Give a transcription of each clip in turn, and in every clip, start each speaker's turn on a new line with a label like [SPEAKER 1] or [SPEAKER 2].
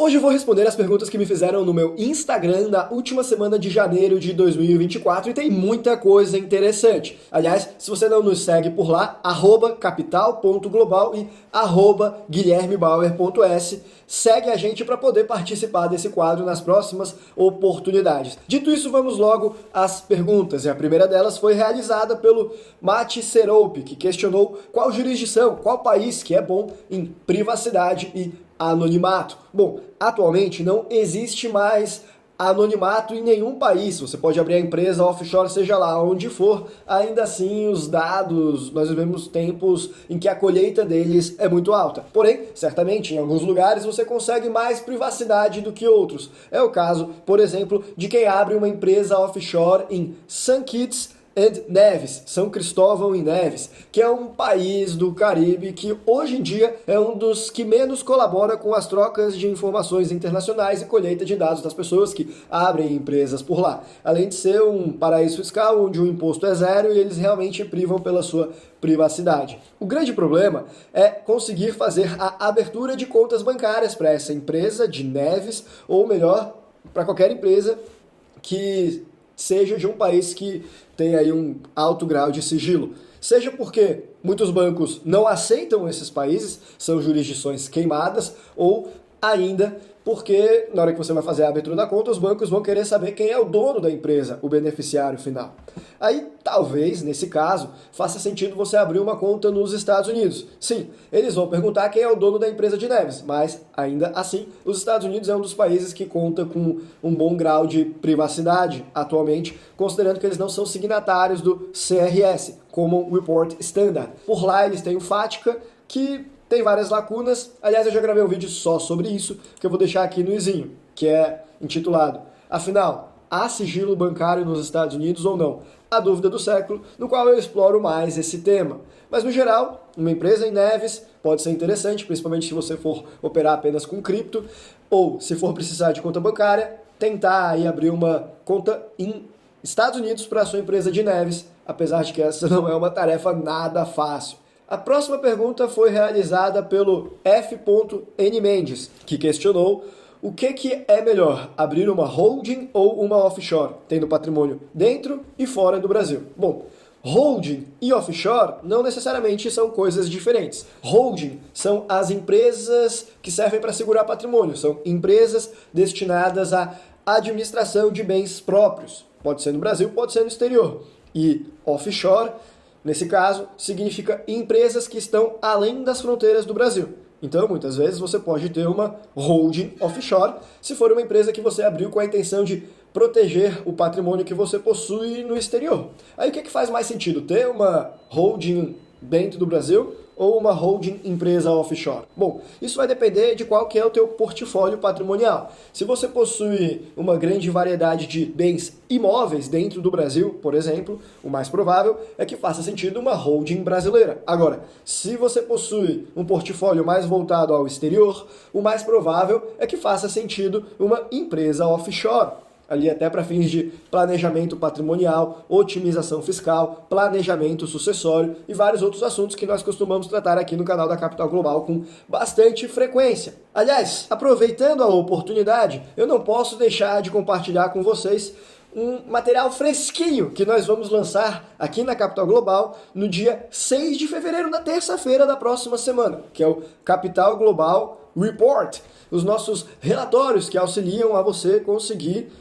[SPEAKER 1] Hoje eu vou responder as perguntas que me fizeram no meu Instagram na última semana de janeiro de 2024 e tem muita coisa interessante. Aliás, se você não nos segue por lá, @capital.global e @guilhermebauer.s, segue a gente para poder participar desse quadro nas próximas oportunidades. Dito isso, vamos logo às perguntas. E a primeira delas foi realizada pelo Mati Seroupe, que questionou qual jurisdição, qual país que é bom em privacidade e anonimato. Bom, atualmente não existe mais anonimato em nenhum país. Você pode abrir a empresa offshore, seja lá onde for, ainda assim os dados, nós vivemos tempos em que a colheita deles é muito alta. Porém, certamente, em alguns lugares você consegue mais privacidade do que outros. É o caso, por exemplo, de quem abre uma empresa offshore em St. Kitts and Nevis, São Cristóvão e Neves, que é um país do Caribe que hoje em dia é um dos que menos colabora com as trocas de informações internacionais e colheita de dados das pessoas que abrem empresas por lá. Além de ser um paraíso fiscal onde o imposto é zero e eles realmente privam pela sua privacidade. O grande problema é conseguir fazer a abertura de contas bancárias para essa empresa de Neves, ou melhor, para qualquer empresa que seja de um país que tem aí um alto grau de sigilo. Seja porque muitos bancos não aceitam esses países, são jurisdições queimadas, ou ainda porque na hora que você vai fazer a abertura da conta, os bancos vão querer saber quem é o dono da empresa, o beneficiário final. Aí, talvez, nesse caso, faça sentido você abrir uma conta nos Estados Unidos. Sim, eles vão perguntar quem é o dono da empresa de Neves, mas, ainda assim, os Estados Unidos é um dos países que conta com um bom grau de privacidade atualmente, considerando que eles não são signatários do CRS, Common Report Standard. Por lá, eles têm o FATCA, que tem várias lacunas. Aliás, eu já gravei um vídeo só sobre isso, que eu vou deixar aqui no izinho, que é intitulado Afinal, há sigilo bancário nos Estados Unidos ou não? A dúvida do século, no qual eu exploro mais esse tema. Mas, no geral, uma empresa em Neves pode ser interessante, principalmente se você for operar apenas com cripto, ou se for precisar de conta bancária, tentar aí abrir uma conta em Estados Unidos para a sua empresa de Neves, apesar de que essa não é uma tarefa nada fácil. A próxima pergunta foi realizada pelo F.N. Mendes, que questionou o que é melhor, abrir uma holding ou uma offshore, tendo patrimônio dentro e fora do Brasil. Bom, holding e offshore não necessariamente são coisas diferentes. Holding são as empresas que servem para segurar patrimônio, são empresas destinadas à administração de bens próprios. Pode ser no Brasil, pode ser no exterior. E offshore, nesse caso, significa empresas que estão além das fronteiras do Brasil. Então, muitas vezes, você pode ter uma holding offshore se for uma empresa que você abriu com a intenção de proteger o patrimônio que você possui no exterior. Aí o que faz mais sentido? Ter uma holding dentro do Brasil ou uma holding empresa offshore? Bom, isso vai depender de qual que é o teu portfólio patrimonial. Se você possui uma grande variedade de bens imóveis dentro do Brasil, por exemplo, o mais provável é que faça sentido uma holding brasileira. Agora, se você possui um portfólio mais voltado ao exterior, o mais provável é que faça sentido uma empresa offshore, ali até para fins de planejamento patrimonial, otimização fiscal, planejamento sucessório e vários outros assuntos que nós costumamos tratar aqui no canal da Capital Global com bastante frequência. Aliás, aproveitando a oportunidade, eu não posso deixar de compartilhar com vocês um material fresquinho que nós vamos lançar aqui na Capital Global no dia 6 de fevereiro, na terça-feira da próxima semana, que é o Capital Global Report, os nossos relatórios que auxiliam a você conseguir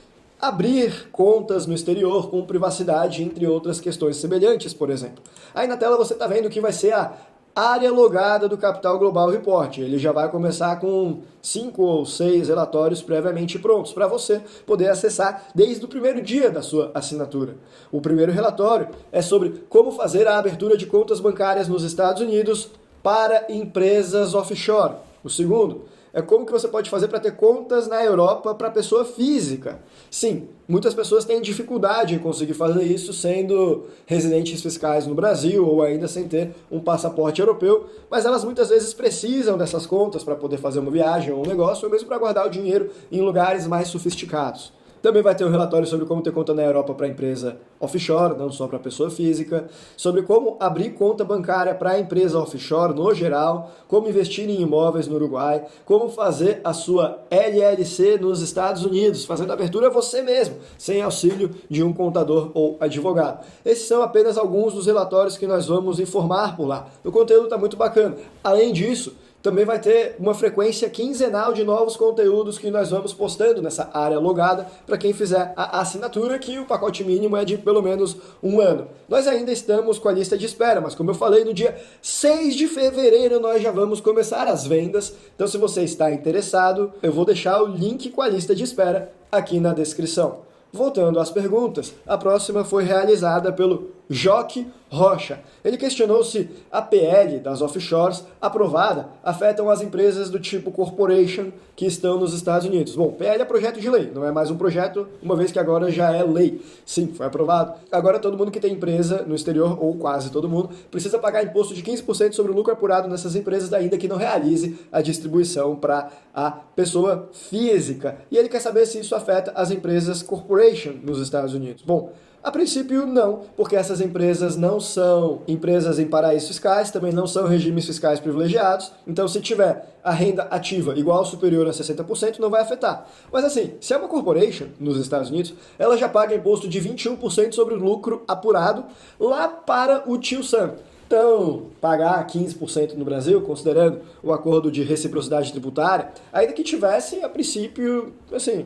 [SPEAKER 1] abrir contas no exterior com privacidade, entre outras questões semelhantes, por exemplo. Aí na tela você está vendo que vai ser a área logada do Capital Global Report. Ele já vai começar com 5 ou 6 relatórios previamente prontos para você poder acessar desde o primeiro dia da sua assinatura. O primeiro relatório é sobre como fazer a abertura de contas bancárias nos Estados Unidos para empresas offshore. O segundo é como que você pode fazer para ter contas na Europa para pessoa física. Sim, muitas pessoas têm dificuldade em conseguir fazer isso sendo residentes fiscais no Brasil ou ainda sem ter um passaporte europeu, mas elas muitas vezes precisam dessas contas para poder fazer uma viagem ou um negócio, ou mesmo para guardar o dinheiro em lugares mais sofisticados. Também vai ter um relatório sobre como ter conta na Europa para empresa offshore, não só para pessoa física, sobre como abrir conta bancária para empresa offshore no geral, como investir em imóveis no Uruguai, como fazer a sua LLC nos Estados Unidos, fazendo a abertura você mesmo, sem auxílio de um contador ou advogado. Esses são apenas alguns dos relatórios que nós vamos informar por lá. O conteúdo está muito bacana. Além disso, também vai ter uma frequência quinzenal de novos conteúdos que nós vamos postando nessa área logada para quem fizer a assinatura, que o pacote mínimo é de pelo menos 1 ano. Nós ainda estamos com a lista de espera, mas como eu falei, no dia 6 de fevereiro nós já vamos começar as vendas. Então se você está interessado, eu vou deixar o link com a lista de espera aqui na descrição. Voltando às perguntas, a próxima foi realizada pelo Joque Rocha. Ele questionou se a PL das offshores aprovada afetam as empresas do tipo corporation que estão nos Estados Unidos. Bom, PL é projeto de lei, não é mais um projeto, uma vez que agora já é lei. Sim, foi aprovado. Agora todo mundo que tem empresa no exterior, ou quase todo mundo, precisa pagar imposto de 15% sobre o lucro apurado nessas empresas, ainda que não realize a distribuição para a pessoa física. E ele quer saber se isso afeta as empresas corporation nos Estados Unidos. Bom, a princípio não, porque essas empresas não são empresas em paraísos fiscais, também não são regimes fiscais privilegiados, então se tiver a renda ativa igual ou superior a 60%, não vai afetar. Mas assim, se é uma corporation nos Estados Unidos, ela já paga imposto de 21% sobre o lucro apurado lá para o tio Sam. Então, pagar 15% no Brasil, considerando o acordo de reciprocidade tributária, ainda que tivesse, a princípio, assim,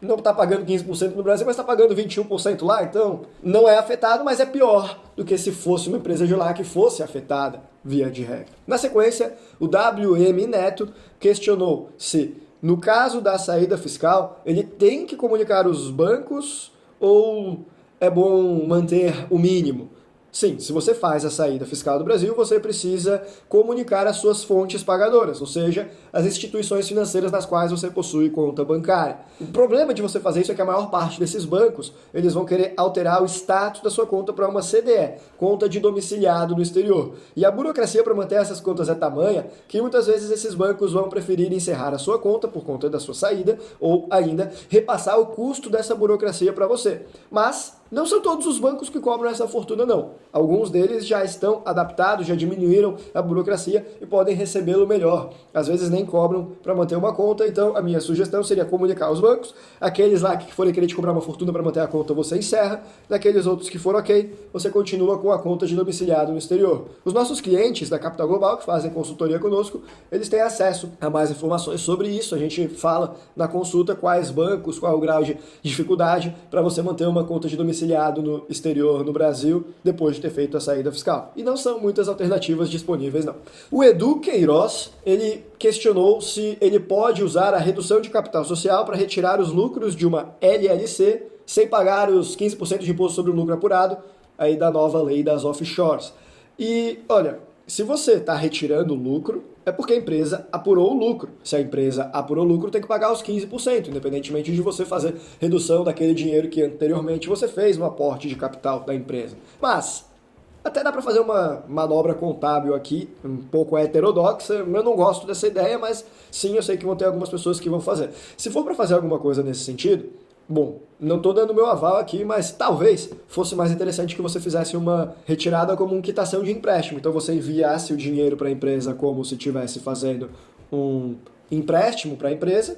[SPEAKER 1] não está pagando 15% no Brasil, mas está pagando 21% lá, então não é afetado, mas é pior do que se fosse uma empresa de lá que fosse afetada, via de regra. Na sequência, o WM Neto questionou se, no caso da saída fiscal, ele tem que comunicar os bancos ou é bom manter o mínimo? Sim, se você faz a saída fiscal do Brasil, você precisa comunicar as suas fontes pagadoras, ou seja, as instituições financeiras nas quais você possui conta bancária. O problema de você fazer isso é que a maior parte desses bancos, eles vão querer alterar o status da sua conta para uma CDE, conta de domiciliado no exterior. E a burocracia para manter essas contas é tamanha que muitas vezes esses bancos vão preferir encerrar a sua conta por conta da sua saída ou ainda repassar o custo dessa burocracia para você. Mas não são todos os bancos que cobram essa fortuna, não. Alguns deles já estão adaptados, já diminuíram a burocracia e podem recebê-lo melhor. Às vezes nem cobram para manter uma conta, então a minha sugestão seria comunicar aos bancos. Aqueles lá que forem querer te cobrar uma fortuna para manter a conta, você encerra. Daqueles outros que for ok, você continua com a conta de domiciliado no exterior. Os nossos clientes da Capital Global, que fazem consultoria conosco, eles têm acesso a mais informações sobre isso. A gente fala na consulta quais bancos, qual o grau de dificuldade para você manter uma conta de domiciliado no exterior, no Brasil, depois de ter feito a saída fiscal. E não são muitas alternativas disponíveis, não. O Edu Queiroz, ele questionou se ele pode usar a redução de capital social para retirar os lucros de uma LLC sem pagar os 15% de imposto sobre o lucro apurado, aí da nova lei das offshores. E, olha, se você está retirando o lucro, é porque a empresa apurou o lucro. Se a empresa apurou o lucro, tem que pagar os 15%, independentemente de você fazer redução daquele dinheiro que anteriormente você fez no aporte de capital da empresa. Mas até dá para fazer uma manobra contábil aqui, um pouco heterodoxa. Eu não gosto dessa ideia, mas sim, eu sei que vão ter algumas pessoas que vão fazer. Se for para fazer alguma coisa nesse sentido, bom, não estou dando meu aval aqui, mas talvez fosse mais interessante que você fizesse uma retirada como uma quitação de empréstimo. Então você enviasse o dinheiro para a empresa como se estivesse fazendo um empréstimo para a empresa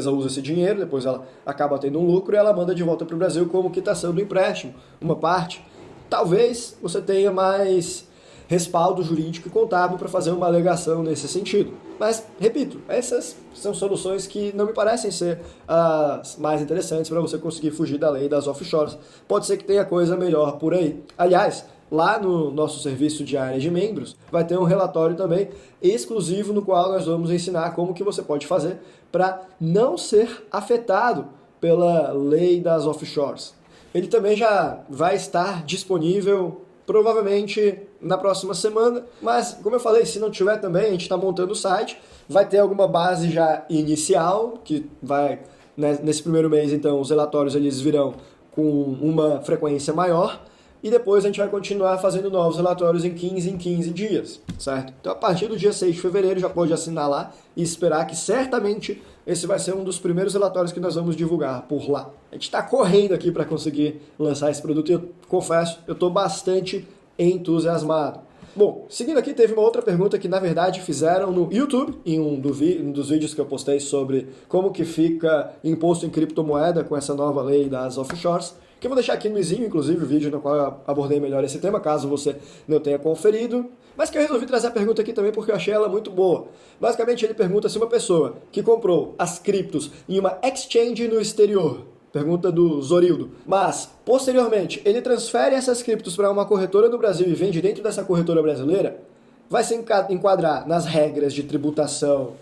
[SPEAKER 1] usa esse dinheiro, depois ela acaba tendo um lucro e ela manda de volta para o Brasil como quitação do empréstimo, uma parte. Talvez você tenha mais respaldo jurídico e contábil para fazer uma alegação nesse sentido. Mas, repito, essas são soluções que não me parecem ser as mais interessantes para você conseguir fugir da lei das offshores. Pode ser que tenha coisa melhor por aí. Aliás, lá no nosso serviço de área de membros, vai ter um relatório também exclusivo no qual nós vamos ensinar como que você pode fazer para não ser afetado pela lei das offshores. Ele também já vai estar disponível provavelmente na próxima semana, mas como eu falei, se não tiver também, a gente está montando o site, vai ter alguma base já inicial, que vai, né, nesse primeiro mês, então, os relatórios eles virão com uma frequência maior, e depois a gente vai continuar fazendo novos relatórios em 15 dias, certo? Então a partir do dia 6 de fevereiro já pode assinar lá e esperar que certamente esse vai ser um dos primeiros relatórios que nós vamos divulgar por lá. A gente está correndo aqui para conseguir lançar esse produto e eu confesso, eu estou bastante entusiasmado. Bom, seguindo aqui, teve uma outra pergunta que, na verdade, fizeram no YouTube, em um dos vídeos que eu postei sobre como que fica imposto em criptomoeda com essa nova lei das offshores, que eu vou deixar aqui no izinho, inclusive, o vídeo no qual eu abordei melhor esse tema, caso você não tenha conferido, mas que eu resolvi trazer a pergunta aqui também porque eu achei ela muito boa. Basicamente, ele pergunta se uma pessoa que comprou as criptos em uma exchange no exterior, pergunta do Zorildo. Mas, posteriormente, ele transfere essas criptos para uma corretora no Brasil e vende dentro dessa corretora brasileira, vai se enquadrar nas regras de tributação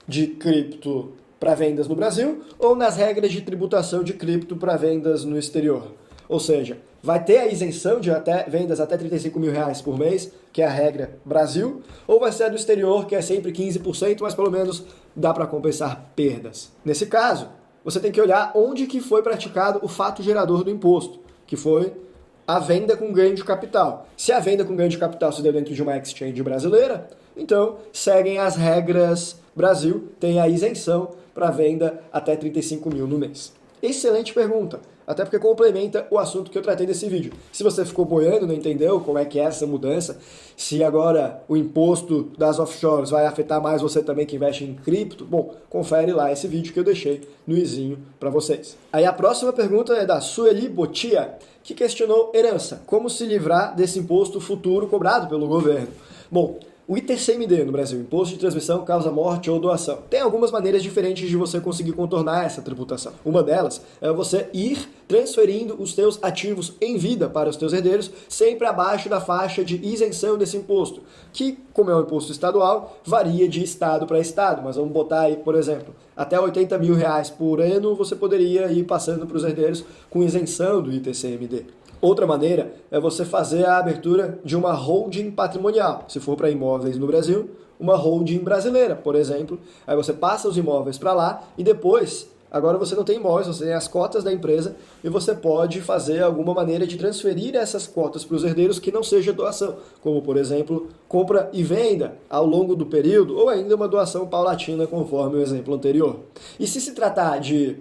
[SPEAKER 1] de cripto para vendas no Brasil ou nas regras de tributação de cripto para vendas no exterior. Ou seja, vai ter a isenção de vendas até 35 mil reais por mês, que é a regra Brasil, ou vai ser a do exterior, que é sempre 15%, mas pelo menos dá para compensar perdas. Nesse caso, você tem que olhar onde que foi praticado o fato gerador do imposto, que foi a venda com ganho de capital. Se a venda com ganho de capital se deu dentro de uma exchange brasileira, então seguem as regras Brasil, tem a isenção para venda até 35 mil no mês. Excelente pergunta, até porque complementa o assunto que eu tratei nesse vídeo. Se você ficou boiando, não entendeu como é que é essa mudança, se agora o imposto das offshores vai afetar mais você também que investe em cripto, bom, confere lá esse vídeo que eu deixei no izinho para vocês. Aí a próxima pergunta é da Sueli Botia, que questionou herança, como se livrar desse imposto futuro cobrado pelo governo. Bom, o ITCMD no Brasil, Imposto de Transmissão, Causa Morte ou Doação, tem algumas maneiras diferentes de você conseguir contornar essa tributação. Uma delas é você ir transferindo os teus ativos em vida para os teus herdeiros, sempre abaixo da faixa de isenção desse imposto, que, como é um imposto estadual, varia de estado para estado, mas vamos botar aí, por exemplo, até 80 mil reais por ano você poderia ir passando para os herdeiros com isenção do ITCMD. Outra maneira é você fazer a abertura de uma holding patrimonial. Se for para imóveis no Brasil, uma holding brasileira, por exemplo. Aí você passa os imóveis para lá e depois, agora você não tem imóveis, você tem as cotas da empresa e você pode fazer alguma maneira de transferir essas cotas para os herdeiros que não seja doação, como, por exemplo, compra e venda ao longo do período ou ainda uma doação paulatina, conforme o exemplo anterior. E se tratar de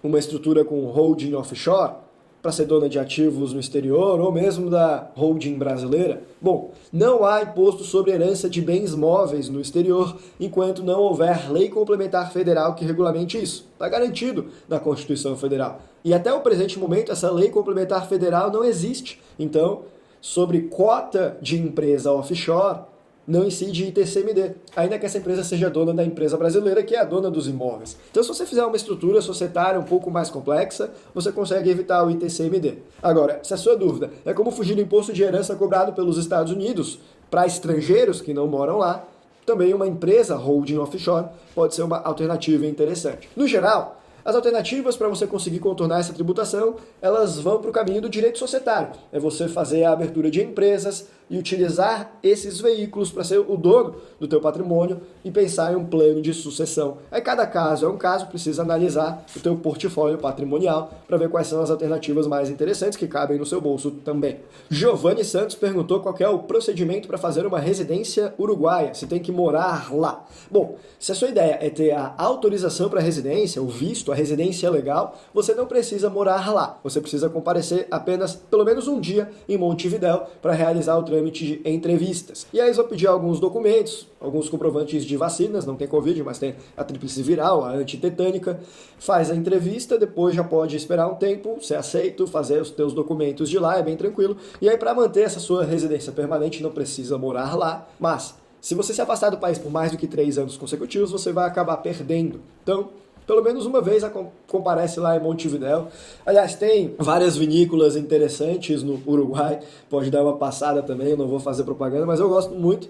[SPEAKER 1] uma estrutura com holding offshore, para ser dona de ativos no exterior ou mesmo da holding brasileira, bom, não há imposto sobre herança de bens móveis no exterior enquanto não houver lei complementar federal que regulamente isso. Está garantido na Constituição Federal. E até o presente momento essa lei complementar federal não existe. Então, sobre cota de empresa offshore, não incide ITCMD, ainda que essa empresa seja dona da empresa brasileira, que é a dona dos imóveis. Então, se você fizer uma estrutura societária um pouco mais complexa, você consegue evitar o ITCMD. Agora, se a sua dúvida é como fugir do imposto de herança cobrado pelos Estados Unidos para estrangeiros que não moram lá, também uma empresa holding offshore pode ser uma alternativa interessante. No geral, as alternativas para você conseguir contornar essa tributação, elas vão para o caminho do direito societário. É você fazer a abertura de empresas e utilizar esses veículos para ser o dono do teu patrimônio e pensar em um plano de sucessão. Aí cada caso é um caso, precisa analisar o teu portfólio patrimonial para ver quais são as alternativas mais interessantes que cabem no seu bolso também. Giovanni Santos perguntou qual é o procedimento para fazer uma residência uruguaia, se tem que morar lá. Bom, se a sua ideia é ter a autorização para residência, o visto, a residência legal, você não precisa morar lá. Você precisa comparecer apenas pelo menos um dia em Montevidéu para realizar o trâmite de entrevistas. E aí eles vão pedir alguns documentos, alguns comprovantes de vacinas, não tem Covid, mas tem a tríplice viral, a antitetânica, faz a entrevista, depois já pode esperar um tempo, ser aceito, fazer os teus documentos de lá, é bem tranquilo. E aí para manter essa sua residência permanente não precisa morar lá, mas se você se afastar do país por mais do que 3 anos consecutivos, você vai acabar perdendo. Então, pelo menos uma vez comparece lá em Montevidéu. Aliás, tem várias vinícolas interessantes no Uruguai, pode dar uma passada também, eu não vou fazer propaganda, mas eu gosto muito.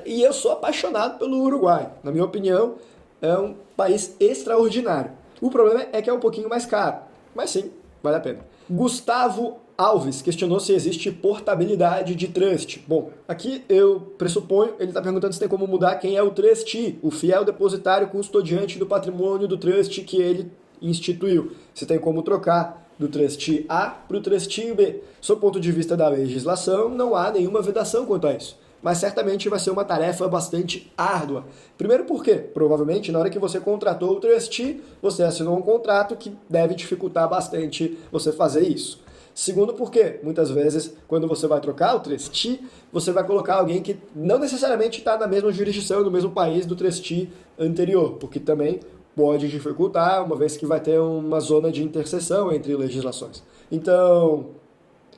[SPEAKER 1] E eu sou apaixonado pelo Uruguai. Na minha opinião, é um país extraordinário. O problema é que é um pouquinho mais caro, mas sim, vale a pena. Gustavo Alves questionou se existe portabilidade de trust. Bom, aqui eu pressuponho, ele está perguntando se tem como mudar quem é o trustee, o fiel depositário custodiante do patrimônio do trust que ele instituiu. Se tem como trocar do trestie A para o trestie B. Sob o ponto de vista da legislação, não há nenhuma vedação quanto a isso. Mas certamente vai ser uma tarefa bastante árdua. Primeiro porque, provavelmente, na hora que você contratou o trestie, você assinou um contrato que deve dificultar bastante você fazer isso. Segundo porque, muitas vezes, quando você vai trocar o trestie, você vai colocar alguém que não necessariamente está na mesma jurisdição, no mesmo país do trestie anterior, o que também pode dificultar, uma vez que vai ter uma zona de interseção entre legislações. Então,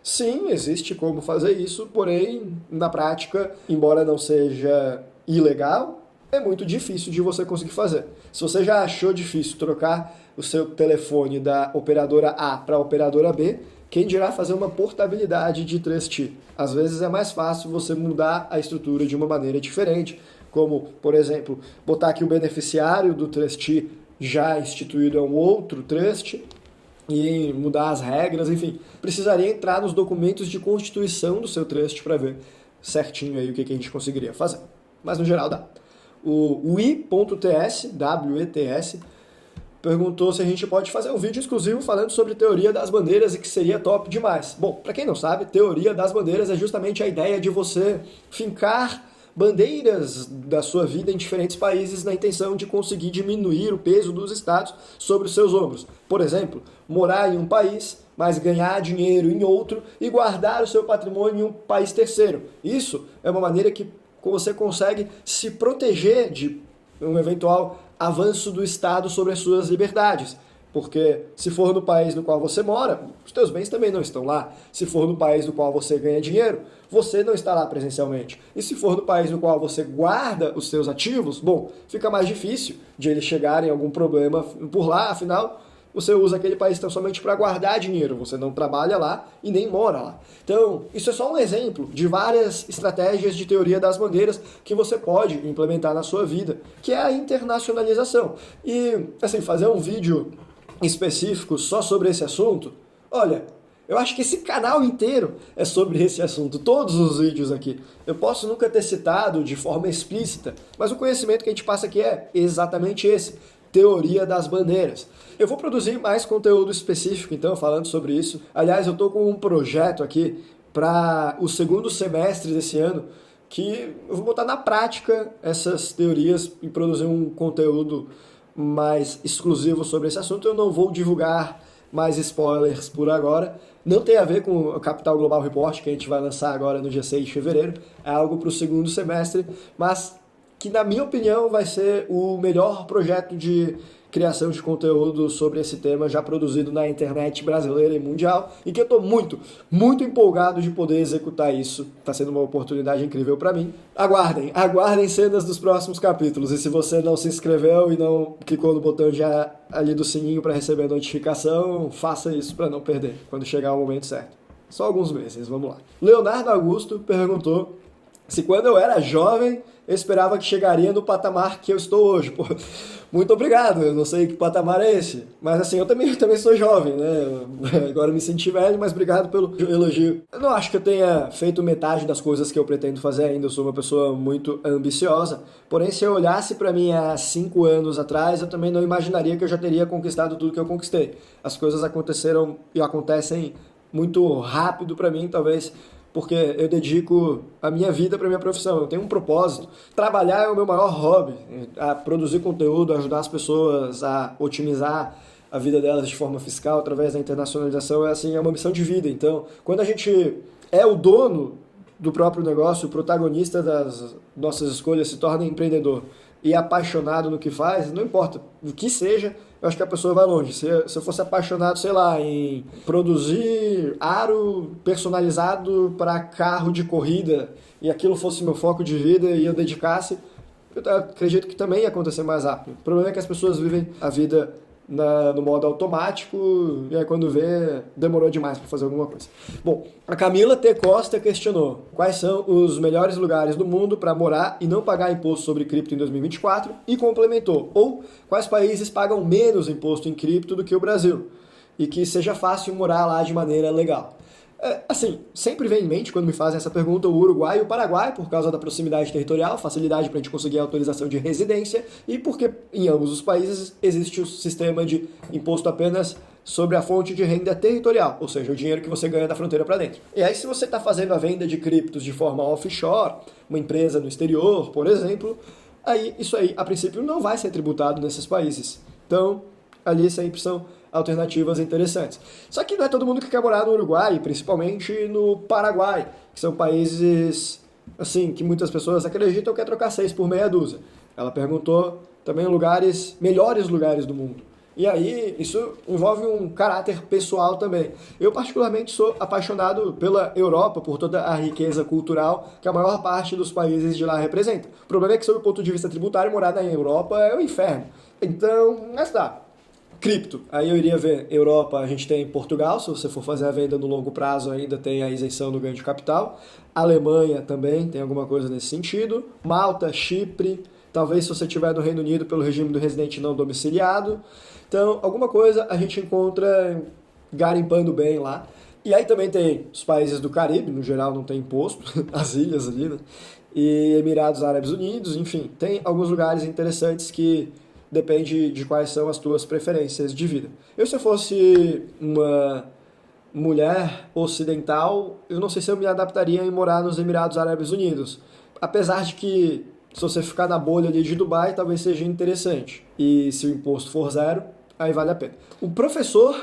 [SPEAKER 1] sim, existe como fazer isso, porém, na prática, embora não seja ilegal, é muito difícil de você conseguir fazer. Se você já achou difícil trocar o seu telefone da operadora A para a operadora B, quem dirá fazer uma portabilidade de trestie? Às vezes é mais fácil você mudar a estrutura de uma maneira diferente, como, por exemplo, botar que o beneficiário do trestie já instituído é um outro trust e mudar as regras, enfim. Precisaria entrar nos documentos de constituição do seu trust para ver certinho aí o que a gente conseguiria fazer. Mas no geral dá. O i.ts, WETS, perguntou se a gente pode fazer um vídeo exclusivo falando sobre teoria das bandeiras e que seria top demais. Bom, para quem não sabe, teoria das bandeiras é justamente a ideia de você fincar bandeiras da sua vida em diferentes países na intenção de conseguir diminuir o peso dos estados sobre os seus ombros. Por exemplo, morar em um país, mas ganhar dinheiro em outro e guardar o seu patrimônio em um país terceiro. Isso é uma maneira que você consegue se proteger de um eventual avanço do Estado sobre as suas liberdades. Porque se for no país no qual você mora, os teus bens também não estão lá. Se for no país no qual você ganha dinheiro, você não está lá presencialmente. E se for no país no qual você guarda os seus ativos, bom, fica mais difícil de eles chegarem a algum problema por lá, afinal, você usa aquele país tão somente para guardar dinheiro, você não trabalha lá e nem mora lá. Então, isso é só um exemplo de várias estratégias de teoria das bandeiras que você pode implementar na sua vida, que é a internacionalização. E, assim, fazer um vídeo específico só sobre esse assunto, olha, eu acho que esse canal inteiro é sobre esse assunto, todos os vídeos aqui. Eu posso nunca ter citado de forma explícita, mas o conhecimento que a gente passa aqui é exatamente esse, teoria das bandeiras. Eu vou produzir mais conteúdo específico, então, falando sobre isso. Aliás, eu estou com um projeto aqui para o segundo semestre desse ano, que eu vou botar na prática essas teorias e produzir um conteúdo mais exclusivo sobre esse assunto. Eu não vou divulgar mais spoilers por agora. Não tem a ver com o Capital Global Report, que a gente vai lançar agora no dia 6 de fevereiro. É algo para o segundo semestre, mas que, na minha opinião, vai ser o melhor projeto de criação de conteúdo sobre esse tema já produzido na internet brasileira e mundial, e que eu estou muito, muito empolgado de poder executar isso. Está sendo uma oportunidade incrível para mim. Aguardem cenas dos próximos capítulos, e se você não se inscreveu e não clicou no botão já ali do sininho para receber a notificação, faça isso para não perder, quando chegar o momento certo. Só alguns meses, vamos lá. Leonardo Augusto perguntou se quando eu era jovem eu esperava que chegaria no patamar que eu estou hoje. Pô, muito obrigado, eu não sei que patamar é esse. Mas assim, eu também sou jovem, né? Agora me senti velho, mas obrigado pelo elogio. Eu não acho que eu tenha feito metade das coisas que eu pretendo fazer ainda, eu sou uma pessoa muito ambiciosa. Porém, se eu olhasse para mim há 5 anos atrás, eu também não imaginaria que eu já teria conquistado tudo que eu conquistei. As coisas aconteceram e acontecem muito rápido para mim, talvez porque eu dedico a minha vida para a minha profissão, eu tenho um propósito. Trabalhar é o meu maior hobby, a produzir conteúdo, ajudar as pessoas a otimizar a vida delas de forma fiscal através da internacionalização, é uma missão de vida. Então, quando a gente é o dono do próprio negócio, o protagonista das nossas escolhas, se torna empreendedor e apaixonado no que faz, não importa o que seja, eu acho que a pessoa vai longe. Se eu fosse apaixonado, sei lá, em produzir aro personalizado para carro de corrida e aquilo fosse meu foco de vida e eu dedicasse, eu acredito que também ia acontecer mais rápido. O problema é que as pessoas vivem a vida no modo automático e aí quando vê, demorou demais para fazer alguma coisa. Bom, a Camila T. Costa questionou quais são os melhores lugares do mundo para morar e não pagar imposto sobre cripto em 2024 e complementou, ou quais países pagam menos imposto em cripto do que o Brasil e que seja fácil morar lá de maneira legal. Assim, sempre vem em mente, quando me fazem essa pergunta, o Uruguai e o Paraguai, por causa da proximidade territorial, facilidade para a gente conseguir a autorização de residência, e porque em ambos os países existe o sistema de imposto apenas sobre a fonte de renda territorial, ou seja, o dinheiro que você ganha da fronteira para dentro. E aí, se você está fazendo a venda de criptos de forma offshore, uma empresa no exterior, por exemplo, aí isso aí, a princípio, não vai ser tributado nesses países. Então, ali sempre são alternativas interessantes. Só que não é todo mundo que quer morar no Uruguai, principalmente no Paraguai, que são países, assim, que muitas pessoas acreditam que é trocar 6 por meia dúzia. Ela perguntou também melhores lugares do mundo. E aí, isso envolve um caráter pessoal também. Eu, particularmente, sou apaixonado pela Europa, por toda a riqueza cultural que a maior parte dos países de lá representa. O problema é que, sob o ponto de vista tributário, morar na Europa é o inferno. Então, mas tá. Cripto. Aí eu iria ver Europa, a gente tem Portugal, se você for fazer a venda no longo prazo ainda tem a isenção do ganho de capital. Alemanha também tem alguma coisa nesse sentido. Malta, Chipre, talvez se você estiver no Reino Unido pelo regime do residente não domiciliado. Então, alguma coisa a gente encontra garimpando bem lá. E aí também tem os países do Caribe, no geral não tem imposto, as ilhas ali, né? E Emirados Árabes Unidos, enfim, tem alguns lugares interessantes que depende de quais são as tuas preferências de vida. Se eu fosse uma mulher ocidental, eu não sei se eu me adaptaria em morar nos Emirados Árabes Unidos. Apesar de que, se você ficar na bolha ali de Dubai, talvez seja interessante. E se o imposto for zero, aí vale a pena. O professor,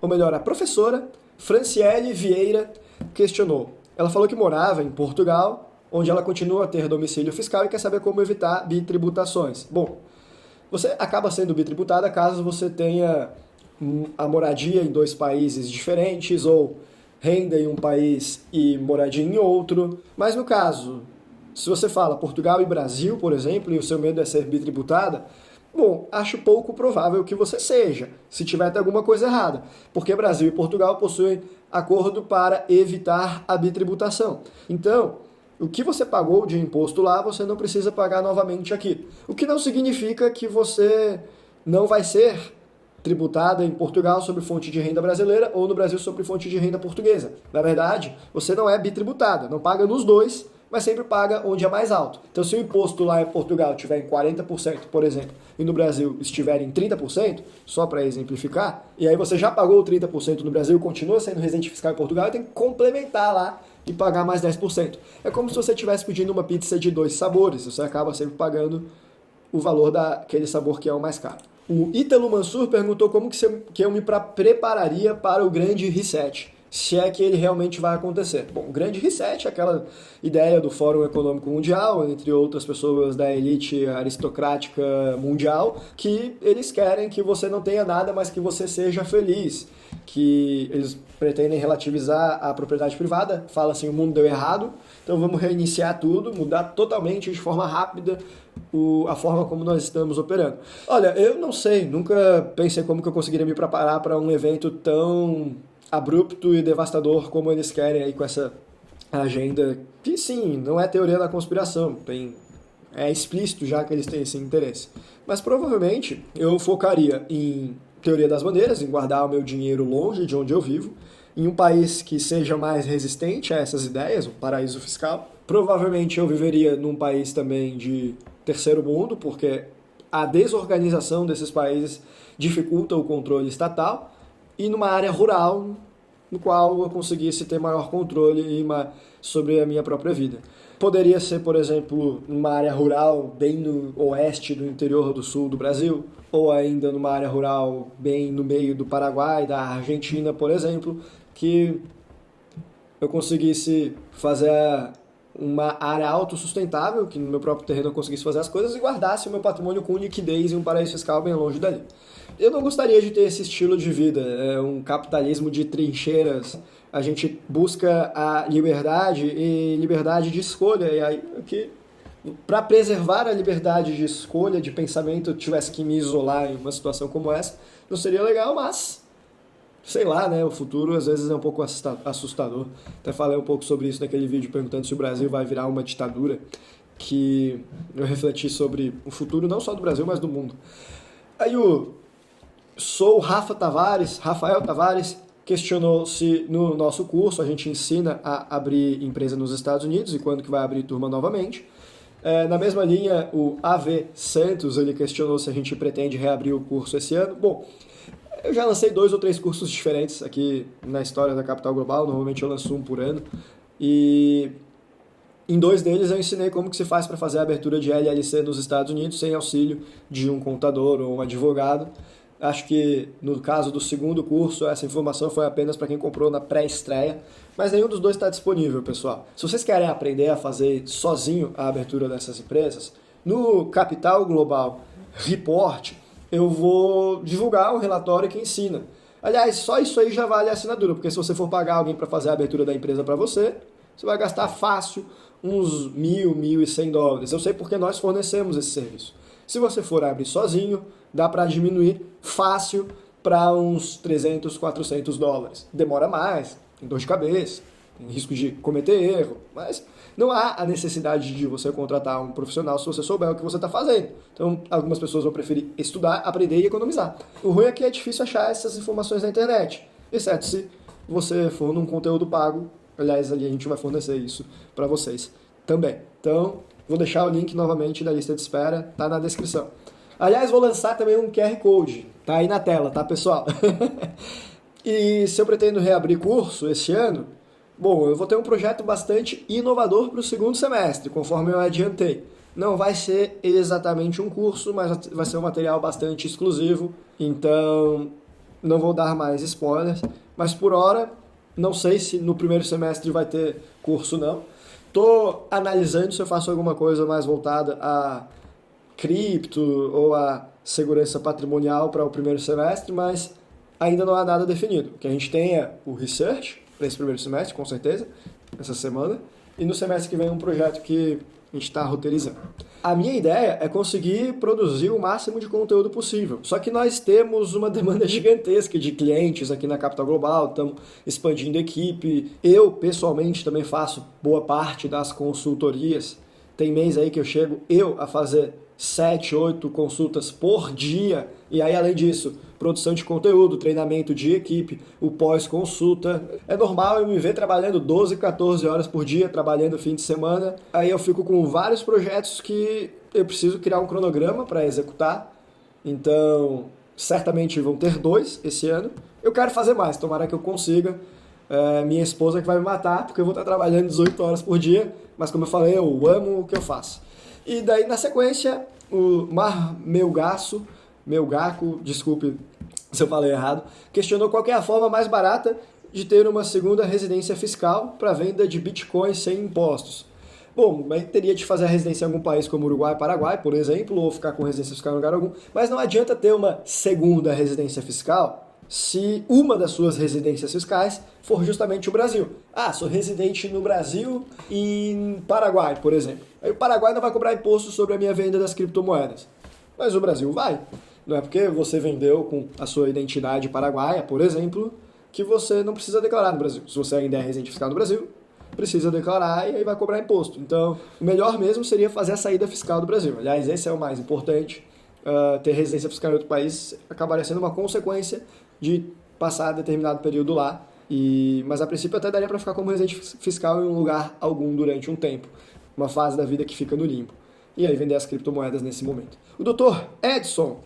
[SPEAKER 1] ou melhor, a professora, Franciele Vieira, questionou. Ela falou que morava em Portugal, onde ela continua a ter domicílio fiscal e quer saber como evitar bitributações. Bom, você acaba sendo bitributada caso você tenha a moradia em 2 países diferentes ou renda em um país e moradia em outro. Mas no caso, se você fala Portugal e Brasil, por exemplo, e o seu medo é ser bitributada, bom, acho pouco provável que você seja, se tiver até alguma coisa errada, porque Brasil e Portugal possuem acordo para evitar a bitributação. Então, o que você pagou de imposto lá, você não precisa pagar novamente aqui. O que não significa que você não vai ser tributada em Portugal sobre fonte de renda brasileira ou no Brasil sobre fonte de renda portuguesa. Na verdade, você não é bitributada, não paga nos dois, mas sempre paga onde é mais alto. Então, se o imposto lá em Portugal estiver em 40%, por exemplo, e no Brasil estiver em 30%, só para exemplificar, e aí você já pagou 30% no Brasil, continua sendo residente fiscal em Portugal, tem que complementar lá e pagar mais 10%. É como se você estivesse pedindo uma pizza de 2 sabores, você acaba sempre pagando o valor daquele sabor que é o mais caro. O Ítalo Mansur perguntou como que eu me prepararia para o grande reset, se é que ele realmente vai acontecer. Bom, o grande reset é aquela ideia do Fórum Econômico Mundial, entre outras pessoas da elite aristocrática mundial, que eles querem que você não tenha nada, mas que você seja feliz, que eles pretendem relativizar a propriedade privada, fala assim, o mundo deu errado, então vamos reiniciar tudo, mudar totalmente de forma rápida a forma como nós estamos operando. Olha, eu não sei, nunca pensei como que eu conseguiria me preparar para um evento tão abrupto e devastador como eles querem aí com essa agenda, que sim, não é teoria da conspiração, é explícito já que eles têm esse interesse. Mas provavelmente eu focaria em teoria das maneiras, em guardar o meu dinheiro longe de onde eu vivo, em um país que seja mais resistente a essas ideias, um paraíso fiscal. Provavelmente eu viveria num país também de terceiro mundo, porque a desorganização desses países dificulta o controle estatal, e numa área rural, no qual eu conseguisse ter maior controle sobre a minha própria vida. Poderia ser, por exemplo, numa área rural bem no oeste do interior do sul do Brasil, ou ainda numa área rural bem no meio do Paraguai, da Argentina, por exemplo, que eu conseguisse fazer uma área autossustentável, que no meu próprio terreno eu conseguisse fazer as coisas e guardasse o meu patrimônio com liquidez em um paraíso fiscal bem longe dali. Eu não gostaria de ter esse estilo de vida, um capitalismo de trincheiras. A gente busca a liberdade e liberdade de escolha, e aí para preservar a liberdade de escolha, de pensamento, eu tivesse que me isolar em uma situação como essa, não seria legal, mas sei lá, né? O futuro às vezes é um pouco assustador. Até falei um pouco sobre isso naquele vídeo perguntando se o Brasil vai virar uma ditadura, que eu refleti sobre o futuro não só do Brasil, mas do mundo. Aí Rafael Tavares, questionou se no nosso curso a gente ensina a abrir empresa nos Estados Unidos e quando que vai abrir turma novamente. Na mesma linha, o AV Santos, ele questionou se a gente pretende reabrir o curso esse ano. Bom, Eu já lancei 2 ou 3 cursos diferentes aqui na história da Capital Global, normalmente eu lanço um por ano, e em 2 deles eu ensinei como que se faz para fazer a abertura de LLC nos Estados Unidos sem auxílio de um contador ou um advogado. Acho que no caso do segundo curso, essa informação foi apenas para quem comprou na pré-estreia, mas nenhum dos 2 está disponível, pessoal. Se vocês querem aprender a fazer sozinho a abertura dessas empresas, no Capital Global Report, eu vou divulgar um relatório que ensina. Aliás, só isso aí já vale a assinatura, porque se você for pagar alguém para fazer a abertura da empresa para você, você vai gastar fácil uns $1.100. Eu sei porque nós fornecemos esse serviço. Se você for abrir sozinho, dá para diminuir fácil para uns $300, $400. Demora mais, tem dor de cabeça, tem risco de cometer erro, mas não há a necessidade de você contratar um profissional se você souber o que você está fazendo. Então, algumas pessoas vão preferir estudar, aprender e economizar. O ruim é que é difícil achar essas informações na internet, exceto se você for num conteúdo pago. Aliás, ali a gente vai fornecer isso para vocês também. Então, vou deixar o link novamente da lista de espera, tá na descrição. Aliás, vou lançar também um QR Code, tá aí na tela, tá, pessoal? E se eu pretendo reabrir curso esse ano, bom, eu vou ter um projeto bastante inovador para o segundo semestre, conforme eu adiantei. Não vai ser exatamente um curso, mas vai ser um material bastante exclusivo, então não vou dar mais spoilers, mas por hora, não sei se no primeiro semestre vai ter curso não. Estou analisando se eu faço alguma coisa mais voltada a cripto ou a segurança patrimonial para o primeiro semestre, mas ainda não há nada definido. O que a gente tem é o research para esse primeiro semestre, com certeza, essa semana, e no semestre que vem um projeto que a gente está roteirizando. A minha ideia é conseguir produzir o máximo de conteúdo possível, só que nós temos uma demanda gigantesca de clientes aqui na Capital Global, estamos expandindo a equipe, eu pessoalmente também faço boa parte das consultorias, tem mês aí que eu chego a fazer 7, 8 consultas por dia, e aí além disso, produção de conteúdo, treinamento de equipe, o pós-consulta. É normal eu me ver trabalhando 12, 14 horas por dia, trabalhando fim de semana, aí eu fico com vários projetos que eu preciso criar um cronograma para executar, então certamente vão ter 2 esse ano. Eu quero fazer mais, tomara que eu consiga. Minha esposa que vai me matar, porque eu vou estar trabalhando 18 horas por dia, mas como eu falei, eu amo o que eu faço. E daí, na sequência, o Melgaco, desculpe se eu falei errado, questionou qual é a forma mais barata de ter uma segunda residência fiscal para venda de Bitcoin sem impostos. Bom, mas teria de fazer a residência em algum país como Uruguai, Paraguai, por exemplo, ou ficar com residência fiscal em lugar algum, mas não adianta ter uma segunda residência fiscal se uma das suas residências fiscais for justamente o Brasil. Ah, sou residente no Brasil e em Paraguai, por exemplo. Aí o Paraguai não vai cobrar imposto sobre a minha venda das criptomoedas. Mas o Brasil vai. Não é porque você vendeu com a sua identidade paraguaia, por exemplo, que você não precisa declarar no Brasil. Se você ainda é residente fiscal no Brasil, precisa declarar e aí vai cobrar imposto. Então, o melhor mesmo seria fazer a saída fiscal do Brasil. Aliás, esse é o mais importante. Ter residência fiscal em outro país acabaria sendo uma consequência de passar determinado período lá, mas a princípio até daria para ficar como residente fiscal em um lugar algum durante um tempo, uma fase da vida que fica no limbo, e aí vender as criptomoedas nesse momento. O Dr. Edson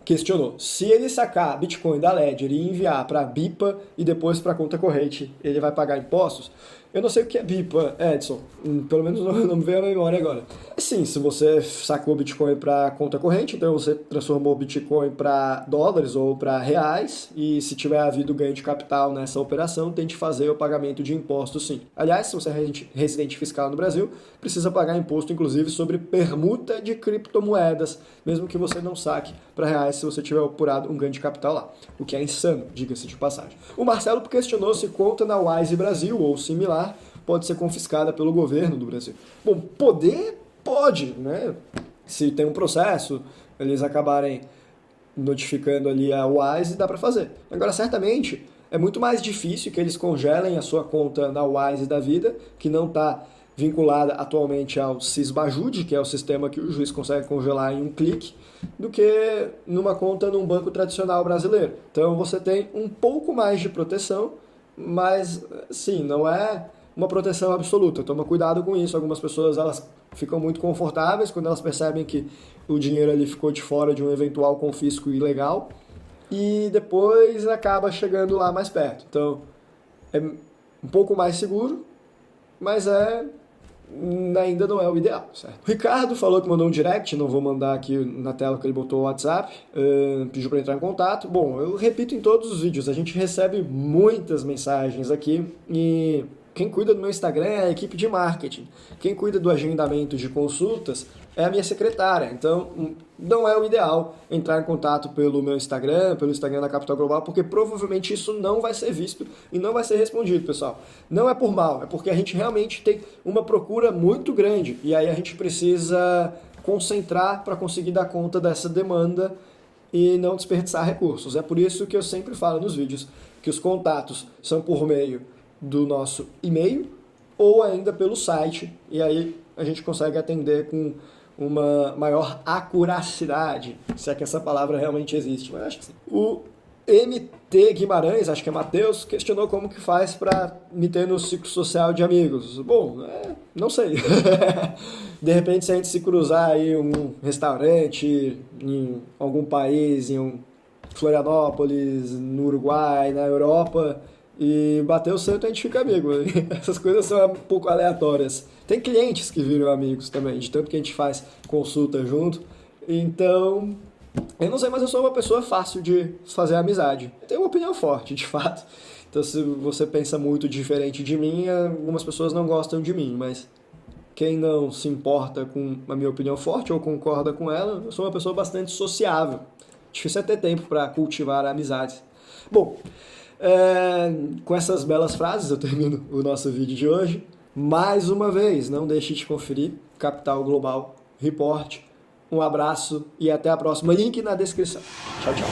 [SPEAKER 1] questionou, se ele sacar Bitcoin da Ledger e enviar para a BIPA e depois para a conta corrente, ele vai pagar impostos? Eu não sei o que é BIPA, Edson, pelo menos não me veio à memória agora. Sim, se você sacou Bitcoin para conta corrente, então você transformou Bitcoin para dólares ou para reais, e se tiver havido ganho de capital nessa operação, tente fazer o pagamento de impostos sim. Aliás, se você é residente fiscal no Brasil, precisa pagar imposto inclusive sobre permuta de criptomoedas, mesmo que você não saque para reais se você tiver apurado um ganho de capital lá, o que é insano, diga-se de passagem. O Marcelo questionou se conta na Wise Brasil ou similar pode ser confiscada pelo governo do Brasil. Bom, pode, né? Se tem um processo, eles acabarem notificando ali a Wise, dá para fazer. Agora, certamente, é muito mais difícil que eles congelem a sua conta na Wise da vida, que não está vinculada atualmente ao Sisbajude, que é o sistema que o juiz consegue congelar em um clique, do que numa conta num banco tradicional brasileiro. Então, você tem um pouco mais de proteção, mas, sim, não é uma proteção absoluta. Toma cuidado com isso. Algumas pessoas elas ficam muito confortáveis quando elas percebem que o dinheiro ali ficou de fora de um eventual confisco ilegal. e depois acaba chegando lá mais perto. Então, é um pouco mais seguro, mas ainda não é o ideal, certo? O Ricardo falou que mandou um direct, não vou mandar aqui na tela que ele botou o WhatsApp, pediu para entrar em contato. Bom, eu repito em todos os vídeos, a gente recebe muitas mensagens aqui e quem cuida do meu Instagram é a equipe de marketing. Quem cuida do agendamento de consultas é a minha secretária. Então, não é o ideal entrar em contato pelo meu Instagram, pelo Instagram da Capital Global, porque provavelmente isso não vai ser visto e não vai ser respondido, pessoal. Não é por mal, é porque a gente realmente tem uma procura muito grande e aí a gente precisa concentrar para conseguir dar conta dessa demanda e não desperdiçar recursos. É por isso que eu sempre falo nos vídeos que os contatos são por meio do nosso e-mail ou ainda pelo site, e aí a gente consegue atender com uma maior acuracidade, se é que essa palavra realmente existe, mas acho que sim. O MT Guimarães, acho que é Matheus, questionou como que faz para me ter no ciclo social de amigos. Bom, não sei. De repente, se a gente se cruzar aí em um restaurante, em algum país, em Florianópolis, no Uruguai, na Europa, e bater o santo a gente fica amigo. Essas coisas são um pouco aleatórias. Tem clientes que viram amigos também, de tanto que a gente faz consulta junto. Então, eu não sei, mas eu sou uma pessoa fácil de fazer amizade. Eu tenho uma opinião forte, de fato. Então, se você pensa muito diferente de mim, algumas pessoas não gostam de mim, mas quem não se importa com a minha opinião forte ou concorda com ela, eu sou uma pessoa bastante sociável. Difícil é ter tempo para cultivar amizades. Bom, com essas belas frases eu termino o nosso vídeo de hoje. Mais uma vez, não deixe de conferir Capital Global Report. Um abraço e até a próxima. Link na descrição. Tchau, tchau.